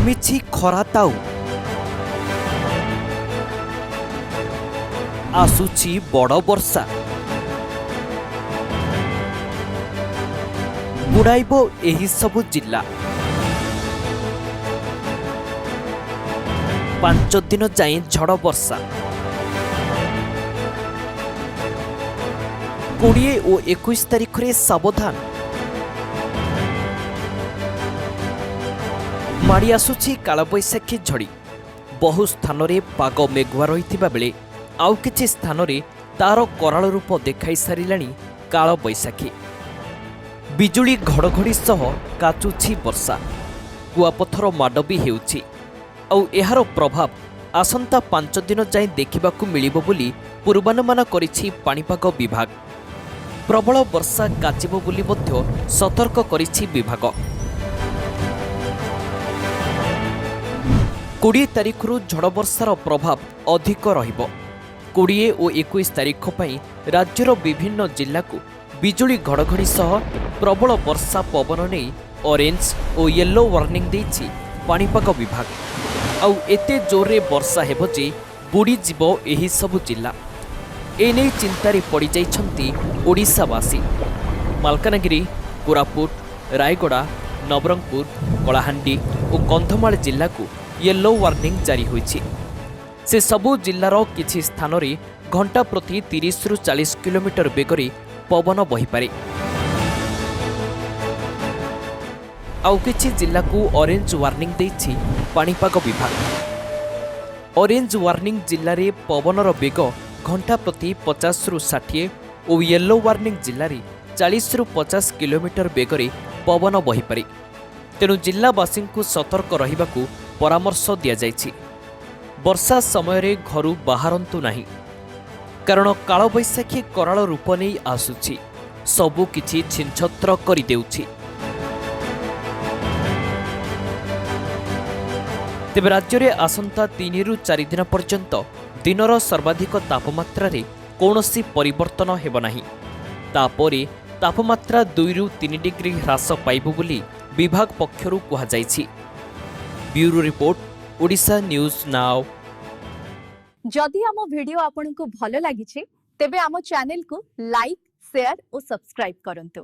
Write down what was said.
जमिछि खरा ताऊ आसुछि बड़ वर्षा बुड़ाइब एही सबु जिला 5 दिन जाए झड़ वर्षा 20 और 21 तारिख रे सावधान माड़ी आसुछि कालबैशाखी झड़ी बहु स्थान रे पाग मेघुआ रहिथिबा बेले आउ किछि स्थान रे तार कराल रूप देखाई सारिलाणी कालबैशाखी बिजुली घड़घड़ी सह काचुछि वर्षा कुआपथर माड भी हेउछि आउ एहार प्रभाव आसंता 5 दिन जाए देखिबाकू मिलिबो बोली पूर्वानुमान करिछि पाणीपाग विभाग प्रबल वर्षा काचिबो बोली मध्य सतर्क करिछि विभाग 20 तारिखରୁ झड़ वर्षार प्रभाव अधिक रहिबो 20 और 21 तारिख पई राज्यर विभिन्न जिल्ला को बिजुली घड़घड़ी सह प्रबल वर्षा पवन नहीं ऑरेंज और येलो वार्निंग देछि पाणीपाग विभाग आउ एते जोरे वर्षा हेबो जे बुड़ी जीवो एही सबु जिल्ला एने चिंतारे पड़ी जाइछंती ओडिशावासी मालकानगिरी कोरापुट रायगड़ा नवरंगपुर कलाहांडी और कंधमाल जिल्ला को येलो वार्निंग जारी होइछि से सबु जिल्लार किछि स्थान रे घंटा प्रति 30 रु 40 किलोमीटर बेगरे पवन बही पारे आउ किछि जिल्ला को ऑरेंज वार्निंग देछि पाणीपाग विभाग ऑरेंज वार्निंग जिल्ला रे पवनर बेग घंटा प्रति 50 रु 60 और येलो वार्निंग जिल्ला रे 40 रु 50 किलोमीटर बेगरे पवन बही पारे तेणु जिल्लावासी को सतर्क रहिबाकू परामर्श दिया जाइछि वर्षा समय रे घरु बाहरंतु नाही कारण कालबैशाखी कराल रूप नहीं आसुछि सबु किछि छिनछत्र करि देउछि तेबे राज्य रे आसंता 3 रु 4 दिन पर्यंत दिनर सर्वाधिक तापमात्रा रे कौनसी परिवर्तन हेब नाही तापरे तापमात्रा 2 रु 3 डिग्री ह्रास पाइबो बोली विभाग पक्षरु कुहा जाइछि bureau report Odisha news now जदि आम वीडियो आपनको भलो लागिछि तेबे आम चैनल को लाइक शेयर और सब्सक्राइब करंतु।